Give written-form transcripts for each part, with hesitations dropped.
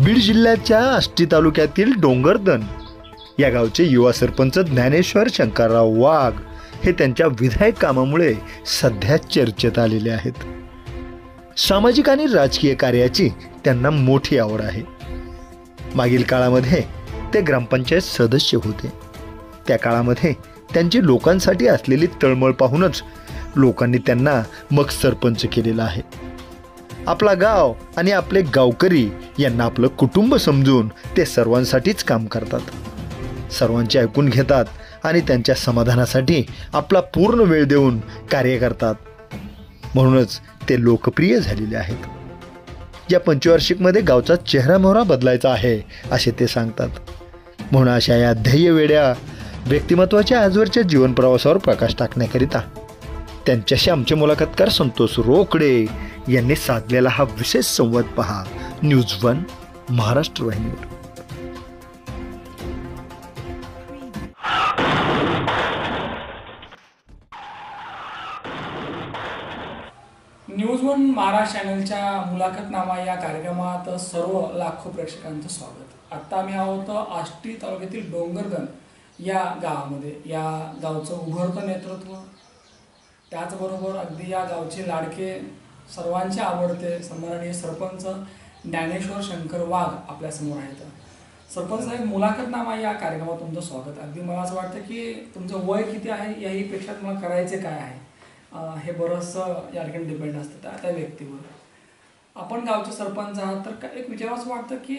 बीड जिल्ह्याच्या आष्टी तालुक्यातील डोंगरदन या गावचे युवा सरपंच ज्ञानेश्वर शंकरराव वाघ हे त्यांच्या विधायक कामामुळे सध्या चर्चेत आलेले आहेत. सामाजिक आणि राजकीय कार्याची त्यांना मोठी आवड आहे. मागील काळामध्ये ते ग्रामपंचायत सदस्य होते. त्या काळामध्ये त्यांची लोकांसाठी असलेली तळमळ पाहूनच लोकांनी त्यांना मग सरपंच केलेला आहे. आपला गाव आणि आपले गावकरी यांना आपलं कुटुंब समजून ते सर्वांसाठीच काम करतात. सर्वांचे ऐकून घेतात आणि त्यांच्या समाधानासाठी आपला पूर्ण वेळ देऊन कार्य करतात. म्हणूनच ते लोकप्रिय झालेले आहेत. या पंचवार्षिकमध्ये गावचा चेहरामोहरा बदलायचा आहे असे ते सांगतात. म्हणून अशा या ध्येयवेड्या व्यक्तिमत्वाच्या आजवरच्या जीवन प्रवासावर प्रकाश टाकण्याकरिता त्यांच्याशी आमचे मुलाखतकार संतोष रोकडे यांनी साधलेला हा विशेष संवाद पहा न्यूज वन महाराष्ट्र वाहिनीवर. न्यूज वन महाराष्ट्र चॅनलच्या मुलाखतनामा या कार्यक्रमात सर्व लाखो प्रेक्षकांचं स्वागत. आत्ता आम्ही आहोत आष्टी तालुक्यातील डोंगरदन या गावामध्ये. या गावचं उभरतं नेतृत्व, त्याचबरोबर अगदी या गावचे लाडके, सर्वांचे आवडते सन्माननीय सरपंच ज्ञानेश्वर शंकर वाघ आपल्यासमोर आहेत. सरपंच साहेब, मुलाखतनामा या कार्यक्रमात तुमचं स्वागत. अगदी मला असं वाटतं की तुमचं वय किती आहे याहीपेक्षा तुम्हाला करायचे काय आहे हे बरंचसं या ठिकाणी डिपेंड असतं त्या व्यक्तीवर. आपण गावचे सरपंच आहात तर एक विचार असं वाटतं की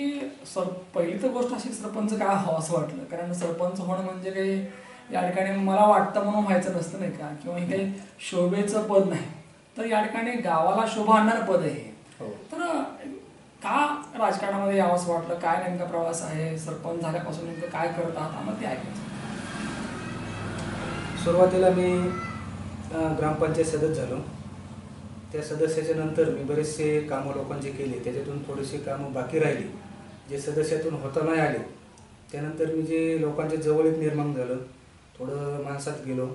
पहिली तर गोष्ट अशी, सरपंच काय हवं असं वाटलं. कारण सरपंच होणं म्हणजे काही या ठिकाणी मला वाटतं म्हणून व्हायचं नसतं, नाही का, किंवा हे काही शोभेचं पद नाही, तर या ठिकाणी गावाला शोभा आणणारं पद आहे. तर का राजकारणामध्ये यावं असं वाटलं? काय नेमका प्रवास आहे? सरपंच झाल्यापासून नेमकं काय करत आहात आम्हाला ते ऐकायचं. सुरुवातीला मी ग्रामपंचायत सदस्य झालो. त्या सदस्याच्या नंतर मी बरेचसे कामं लोकांचे केले. त्याच्यातून थोडीशी कामं बाकी राहिली जे सदस्यातून होता नाही आले. त्यानंतर मी जे लोकांच्या जवळीक निर्माण झालं, थोडं माणसात गेलो,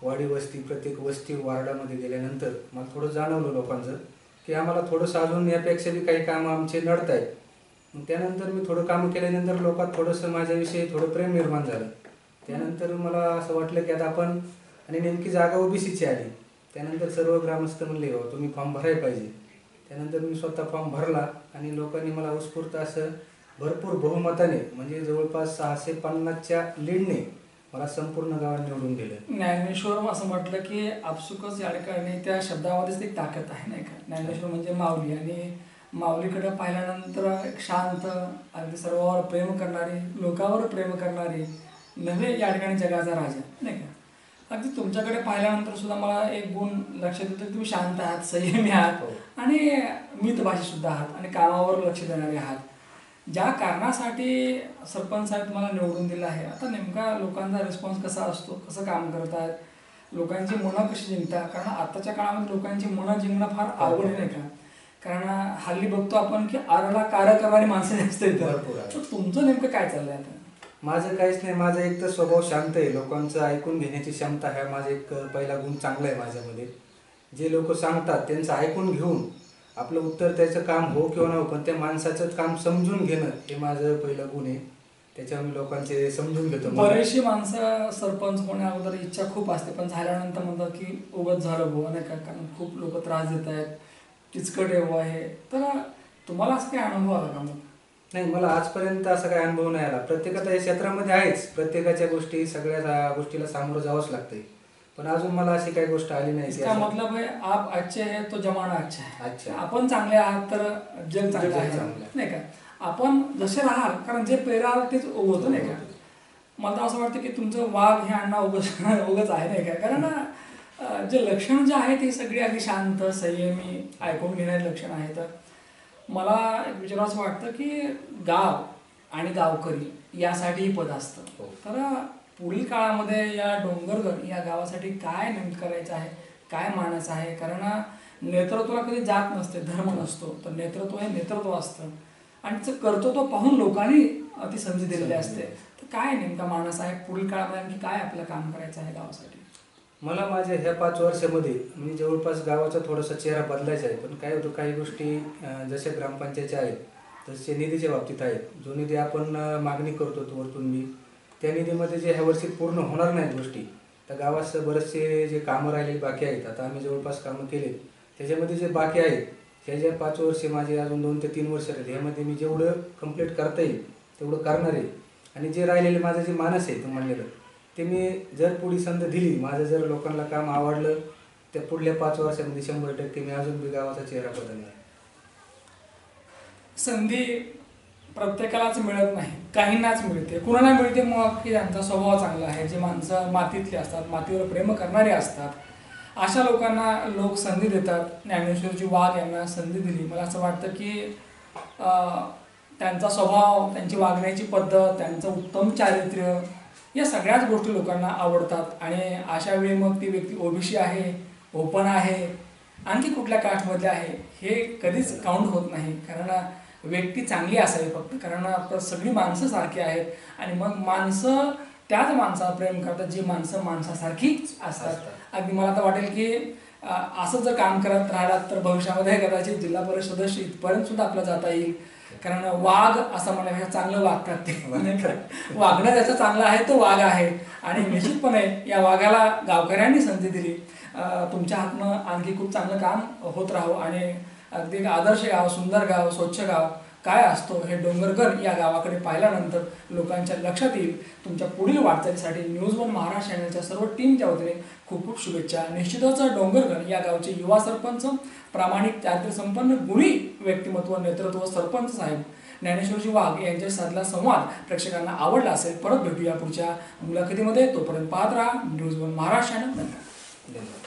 वाडी वस्ती, प्रत्येक वस्ती वार्डामध्ये गेल्यानंतर मला थोडं जाणवलं लोकांचं की आम्हाला थोडंसं अजून यापेक्षा बी काही कामं आमचे नडत आहेत. मग त्यानंतर मी थोडं कामं केल्यानंतर लोकात थोडंसं माझ्याविषयी थोडं प्रेम निर्माण झालं. त्यानंतर मला असं वाटलं की आता आपण, आणि नेमकी जागा ओबीसीची आली. त्यानंतर सर्व ग्रामस्थ म्हणले हो तुम्ही फॉर्म भरायला पाहिजे. त्यानंतर मी स्वतः फॉर्म भरला आणि लोकांनी मला उत्स्फूर्त असं भरपूर बहुमताने, म्हणजे जवळपास 650च्या लीडने मला संपूर्ण गावात निवडून दिलं. ज्ञानेश्वर असं म्हटलं की आपसुकच या ठिकाणी त्या शब्दामध्येच एक ताकद आहे, नाही का. ज्ञानेश्वर म्हणजे माऊली, आणि माऊलीकडे पाहिल्यानंतर एक शांत, अगदी सर्वांवर प्रेम करणारी, लोकांवर प्रेम करणारी, नव्हे या ठिकाणी जगाचा राजा, नाही का. अगदी तुमच्याकडे पाहिल्यानंतर सुद्धा मला एक गुण लक्षात येतो की तुम्ही शांत आहात, संयमी आहात आणि मितभाषी सुद्धा आहात आणि कामावर लक्ष देणारे आहात. ज्या कारणासाठी सरपंच साहेब तुम्हाला निवडून दिलं आहे, आता नेमका लोकांचा रिस्पॉन्स कसा असतो, कसं काम करतात, लोकांची मनं कशी जिंकतात? कारण आताच्या काळामध्ये लोकांची मनं जिंकणं फार अवघड आहे, नाही का. कारण हल्ली बघतो आपण की आरला कार्य करणारी माणसं जास्त येतात. तर तुमचं नेमकं काय चाललंय आता? माझं काहीच नाही. माझा एक तर स्वभाव शांत आहे. लोकांचं ऐकून घेण्याची क्षमता आहे. माझा एक पहिला गुण चांगला आहे माझ्यामध्ये. जे लोक सांगतात त्यांचं ऐकून घेऊन आपलं उत्तर, त्याचं काम हो किंवा नको, पण त्या माणसाचं काम समजून घेणं हे माझं पहिलं गुण आहे. त्याच्यावर मी लोकांचे समजून घेतो. बरेचशी माणसं सरपंच होण्या अगोदर इच्छा खूप असते, पण झाल्यानंतर म्हणतात की उगाच झालं बुवा, नाही का, कारण खूप लोक त्रास देत आहेत, किचकट आहे. तर तुम्हाला असं काही अनुभव आला का? मग नाही, मला आजपर्यंत असा काही अनुभव नाही आला. प्रत्येकाच्या या क्षेत्रामध्ये आहेच, प्रत्येकाच्या गोष्टी, सगळ्या गोष्टीला सामोरं जावंच लागतंय, पण अजून मला अशी काही गोष्ट आली नाही. इसका मतलब है आप अच्छे है तो जमाना अच्छा है. अच्छा, आपण चांगले आहात तर जग चांगलं आहे, नाही का. आपण जसे राहाल, कारण जे पेराल तेच उगवतं, नाही का. मला असं वाटतं की तुमचं वाघ हे अण्णा उगच आहे, नाही का. कारण जे लक्षण जे आहेत ते सगळी अगदी शांत, संयमी, ऐकून घेणारे लक्षण आहेत. मला एक विचार असं वाटतं की गाव आणि गावकरी यासाठी पद असतं. तर पुढील काळामध्ये या डोंगरदन या गावासाठी काय नेमकं करायचं आहे, काय मानायचं आहे? कारण नेतृत्वाला कधी जात नसते, धर्म नसतो, तर नेतृत्व हे नेतृत्व असतं आणि त्याचं कर्तृत्व पाहून लोकांनी ती संधी दिलेली असते. तर काय नेमका मानस आहे पुढील काळामध्ये, आणखी काय आपलं काम करायचं आहे गावासाठी? मला माझ्या ह्या 5 वर्षामध्ये म्हणजे जवळपास गावाचा थोडासा चेहरा बदलायचा आहे. पण काय होतं, काही गोष्टी जशा ग्रामपंचायतच्या आहेत तसे निधीच्या बाबतीत आहेत. जो निधी आपण मागणी करतो तो वरतून मी त्या निधीमध्ये जे ह्या वर्षी पूर्ण होणार नाहीत गोष्टी, तर गावात बरेचसे जे कामं राहिलेली बाकी आहेत, आता आम्ही जवळपास कामं केलेत, त्याच्यामध्ये जे बाकी आहेत ह्या ज्या 5 वर्षे माझे अजून 2 ते 3 वर्ष आहेत, ह्यामध्ये मी जेवढं कंप्लीट करता येईल तेवढं करणार आहे. आणि जे राहिलेले माझं जे मानस आहे ते म्हणलेलं ते मी जर पुढे संधी दिली, माझं जर लोकांना काम आवडलं, त्या पुढल्या 5 वर्षामध्ये 100% मी अजून बी गावाचा चेहरा बदलणार. संधी प्रत्येकालाच मिळत नाही, काहींनाच मिळते. कुणाला मिळते मग की ज्यांचा स्वभाव चांगला आहे, जे माणसं मातीतली असतात, मातीवर प्रेम करणारे असतात, अशा लोकांना लोक संधी देतात. ज्ञानेश्वरजी वाघ यांना संधी दिली. मला असं वाटतं की त्यांचा स्वभाव, त्यांची वागण्याची पद्धत, त्यांचं उत्तम चारित्र्य या सगळ्याच गोष्टी लोकांना आवडतात. आणि अशा वेळी मग ती व्यक्ती ओबीसी आहे, ओपन आहे, आणखी कुठल्या कास्टमधले आहे हे कधीच काउंट होत नाही. कारण व्यक्ती चांगली असावी फक्त, कारण सगळी माणसं सारखी आहेत. आणि मग माणसं त्याच माणसावर प्रेम करतात जी माणसं माणसासारखी असतात. अगदी मला तर वाटेल की असं जर काम करत राहिलात तर भविष्यामध्ये कदाचित जिल्हा परिषद सदस्य इथपर्यंत सुद्धा आपलं जाता येईल. कारण वाघ असं म्हणण्यापेक्षा चांगलं वागतात ते. वागणं त्याचं चांगलं आहे तो वाघ आहे. आणि निश्चितपणे या वाघाला गावकऱ्यांनी संधी दिली. तुमच्या हातनं आणखी खूप चांगलं काम होत राहो. आणि अगदी एक आदर्श गाव, सुंदर गाव, स्वच्छ गाव काय असतो हे डोंगरगण या गावाकडे पाहिल्यानंतर लोकांच्या लक्षात येईल. तुमच्या पुढील वाटचालीसाठी न्यूज वन महाराष्ट्र चॅनलच्या सर्व टीमच्या वतीने खूप खूप शुभेच्छा. निश्चितच डोंगरगण या गावचे युवा सरपंच, प्रामाणिक, चारित्र्यसंपन्न, गुणी व्यक्तिमत्व, नेतृत्व सरपंच साहेब ज्ञानेश्वरजी वाघ यांच्या साधला संवाद प्रेक्षकांना आवडला असेल. परत भेटूया पुढच्या मुलाखतीमध्ये. तोपर्यंत पाहत राहा न्यूज वन महाराष्ट्र चॅनल. धन्यवाद.